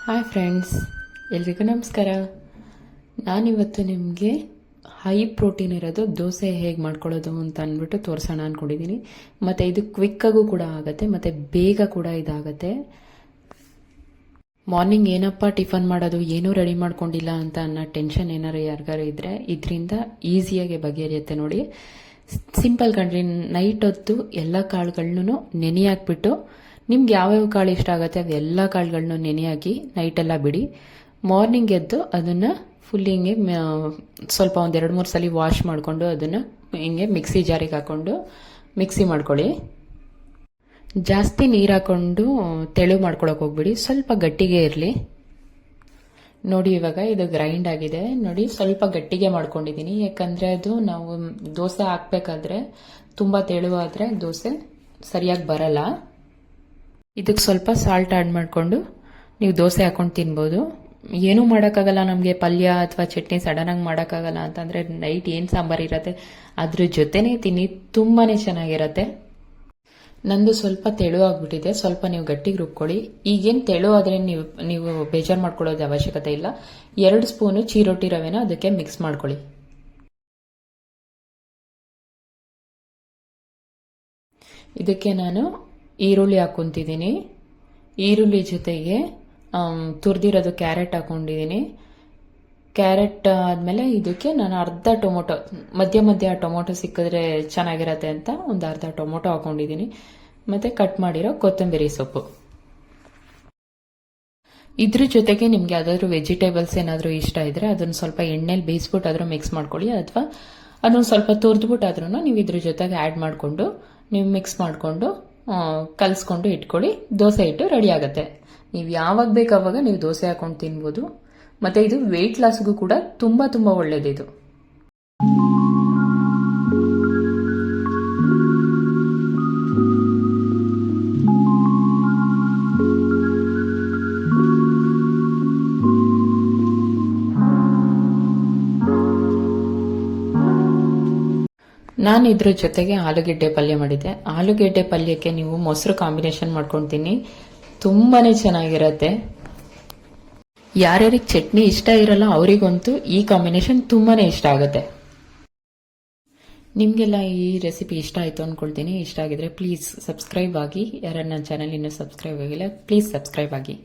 Hi friends, ಎಲ್ರಿಗೂ ನಮಸ್ಕಾರ. ನಾನಿವತ್ತು ನಿಮಗೆ ಹೈ ಪ್ರೋಟೀನ್ ಇರೋದು ದೋಸೆ ಹೇಗೆ ಮಾಡ್ಕೊಳ್ಳೋದು ಅಂತ ಅಂದ್ಬಿಟ್ಟು ತೋರಿಸೋಣ ಅಂದ್ಕೊಂಡಿದ್ದೀನಿ. ಮತ್ತು ಇದು ಕ್ವಿಕ್ಕಾಗೂ ಕೂಡ ಆಗುತ್ತೆ ಮತ್ತು ಬೇಗ ಕೂಡ ಇದಾಗುತ್ತೆ. ಮಾರ್ನಿಂಗ್ ಏನಪ್ಪ ಟಿಫನ್ ಮಾಡೋದು, ಏನೂ ರೆಡಿ ಮಾಡ್ಕೊಂಡಿಲ್ಲ ಅಂತ ಅನ್ನೋ ಟೆನ್ಷನ್ ಏನಾರು ಯಾರಿಗಾರು ಇದ್ದರೆ ಇದರಿಂದ ಈಸಿಯಾಗಿ ಬಗೆಹರಿಯುತ್ತೆ ನೋಡಿ. ಸಿಂಪಲ್ ಕಂಡ್ರಿ, ನೈಟ್ ಹೊತ್ತು ಎಲ್ಲ ಕಾಳುಗಳನ್ನು ನೆನೆ ಹಾಕ್ಬಿಟ್ಟು ನಿಮ್ಗೆ ಯಾವ್ಯಾವ ಕಾಳು ಇಷ್ಟ ಆಗುತ್ತೆ ಅವೆಲ್ಲ ಕಾಳುಗಳನ್ನೂ ನೆನೆ ಹಾಕಿ ನೈಟೆಲ್ಲ ಬಿಡಿ. ಮಾರ್ನಿಂಗ್ ಎದ್ದು ಅದನ್ನು ಫುಲ್ ಹಿಂಗೆ ಸ್ವಲ್ಪ ಒಂದು 2-3 ಸಲ ವಾಶ್ ಮಾಡಿಕೊಂಡು ಅದನ್ನು ಹಿಂಗೆ ಮಿಕ್ಸಿ ಜಾರಿಗೆ ಹಾಕ್ಕೊಂಡು ಮಿಕ್ಸಿ ಮಾಡ್ಕೊಳ್ಳಿ. ಜಾಸ್ತಿ ನೀರು ಹಾಕ್ಕೊಂಡು ತೆಳು ಮಾಡ್ಕೊಳಕ್ಕೆ ಹೋಗ್ಬಿಡಿ, ಸ್ವಲ್ಪ ಗಟ್ಟಿಗೆ ಇರಲಿ. ನೋಡಿ ಇವಾಗ ಇದು ಗ್ರೈಂಡ್ ಆಗಿದೆ ನೋಡಿ, ಸ್ವಲ್ಪ ಗಟ್ಟಿಗೆ ಮಾಡ್ಕೊಂಡಿದ್ದೀನಿ. ಯಾಕಂದರೆ ಅದು ನಾವು ದೋಸೆ ಹಾಕ್ಬೇಕಾದ್ರೆ ತುಂಬ ತೆಳುವಾದರೆ ದೋಸೆ ಸರಿಯಾಗಿ ಬರಲ್ಲ. ಇದಕ್ಕೆ ಸ್ವಲ್ಪ ಸಾಲ್ಟ್ ಆ್ಯಡ್ ಮಾಡಿಕೊಂಡು ನೀವು ದೋಸೆ ಹಾಕೊಂಡು ತಿನ್ಬೋದು. ಏನೂ ಮಾಡೋಕ್ಕಾಗಲ್ಲ, ನಮಗೆ ಪಲ್ಯ ಅಥವಾ ಚಟ್ನಿ ಸಡನ್ನಾಗಿ ಮಾಡೋಕ್ಕಾಗಲ್ಲ ಅಂತಂದರೆ ನೈಟ್ ಏನು ಸಾಂಬಾರು ಇರುತ್ತೆ ಅದ್ರ ಜೊತೆನೇ ತಿನ್ನಿ, ತುಂಬಾ ಚೆನ್ನಾಗಿರತ್ತೆ. ನಂದು ಸ್ವಲ್ಪ ತೆಳು ಆಗ್ಬಿಟ್ಟಿದೆ, ಸ್ವಲ್ಪ ನೀವು ಗಟ್ಟಿಗೆ ರುಬ್ಕೊಳ್ಳಿ. ಈಗೇನು ತೆಳು ಆದರೆ ನೀವು ಬೇಜಾರು ಮಾಡ್ಕೊಳ್ಳೋದು ಅವಶ್ಯಕತೆ ಇಲ್ಲ. 2 ಸ್ಪೂನು ಚಿರೋಟಿ ರವೆನ ಅದಕ್ಕೆ ಮಿಕ್ಸ್ ಮಾಡ್ಕೊಳ್ಳಿ. ಇದಕ್ಕೆ ನಾನು ಈರುಳ್ಳಿ ಹಾಕ್ಕೊಂತಿದ್ದೀನಿ. ಈರುಳ್ಳಿ ಜೊತೆಗೆ ತುರಿದಿರೋದು ಕ್ಯಾರೆಟ್ ಹಾಕ್ಕೊಂಡಿದ್ದೀನಿ. ಕ್ಯಾರೆಟ್ ಆದಮೇಲೆ ಇದಕ್ಕೆ ನಾನು ಅರ್ಧ ಟೊಮೊಟೊ, ಮಧ್ಯ ಟೊಮೊಟೊ ಸಿಕ್ಕಿದ್ರೆ ಚೆನ್ನಾಗಿರತ್ತೆ ಅಂತ ಒಂದು ಅರ್ಧ ಟೊಮೊಟೊ ಹಾಕ್ಕೊಂಡಿದ್ದೀನಿ. ಮತ್ತು ಕಟ್ ಮಾಡಿರೋ ಕೊತ್ತಂಬರಿ ಸೊಪ್ಪು. ಇದ್ರ ಜೊತೆಗೆ ನಿಮ್ಗೆ ಯಾವ್ದಾದ್ರು ವೆಜಿಟೇಬಲ್ಸ್ ಏನಾದರೂ ಇಷ್ಟ ಇದ್ರೆ ಅದನ್ನು ಸ್ವಲ್ಪ ಎಣ್ಣೆಲಿ ಬೇಯಿಸ್ಬಿಟ್ಟಾದ್ರೂ ಮಿಕ್ಸ್ ಮಾಡ್ಕೊಳ್ಳಿ, ಅಥವಾ ಅದನ್ನು ಸ್ವಲ್ಪ ತುರಿದ್ಬಿಟ್ಟಾದ್ರೂ ನೀವು ಇದ್ರ ಜೊತೆಗೆ ಆ್ಯಡ್ ಮಾಡಿಕೊಂಡು ನೀವು ಮಿಕ್ಸ್ ಮಾಡಿಕೊಂಡು ಕಲಿಸ್ಕೊಂಡು ಇಟ್ಕೊಳ್ಳಿ. ದೋಸೆ ಹಿಟ್ಟು ರೆಡಿ ಆಗುತ್ತೆ. ನೀವು ಯಾವಾಗ ಬೇಕು ಆವಾಗ ನೀವು ದೋಸೆ ಹಾಕೊಂಡು ತಿನ್ಬೋದು. ಮತ್ತು ಇದು ವೆಯ್ಟ್ ಲಾಸ್ಗೂ ಕೂಡ ತುಂಬ ತುಂಬ ಒಳ್ಳೆಯದಿದು. ನಾನು ಇದ್ರ ಜೊತೆಗೆ ಆಲೂಗೆಡ್ಡೆ ಪಲ್ಯ ಮಾಡಿದ್ದೆ. ಆಲೂಗೆಡ್ಡೆ ಪಲ್ಯಕ್ಕೆ ನೀವು ಮೊಸರು ಕಾಂಬಿನೇಷನ್ ಮಾಡ್ಕೊತೀನಿ, ತುಂಬಾ ಚೆನ್ನಾಗಿರತ್ತೆ. ಯಾರ್ಯಾರಿಗೆ ಚಟ್ನಿ ಇಷ್ಟ ಇರಲ್ಲ ಅವರಿಗಂತೂ ಈ ಕಾಂಬಿನೇಷನ್ ತುಂಬಾ ಇಷ್ಟ ಆಗುತ್ತೆ. ನಿಮಗೆಲ್ಲ ಈ ರೆಸಿಪಿ ಇಷ್ಟ ಆಯಿತು ಅಂದ್ಕೊಳ್ತೀನಿ. ಇಷ್ಟ ಆಗಿದ್ರೆ ಪ್ಲೀಸ್ ಸಬ್ಸ್ಕ್ರೈಬ್ ಆಗಿ. ಯಾರು ನನ್ನ ಚಾನಲ್ ಇನ್ನೂ ಸಬ್ಸ್ಕ್ರೈಬ್ ಆಗಿಲ್ಲ ಪ್ಲೀಸ್ ಸಬ್ಸ್ಕ್ರೈಬ್ ಆಗಿ.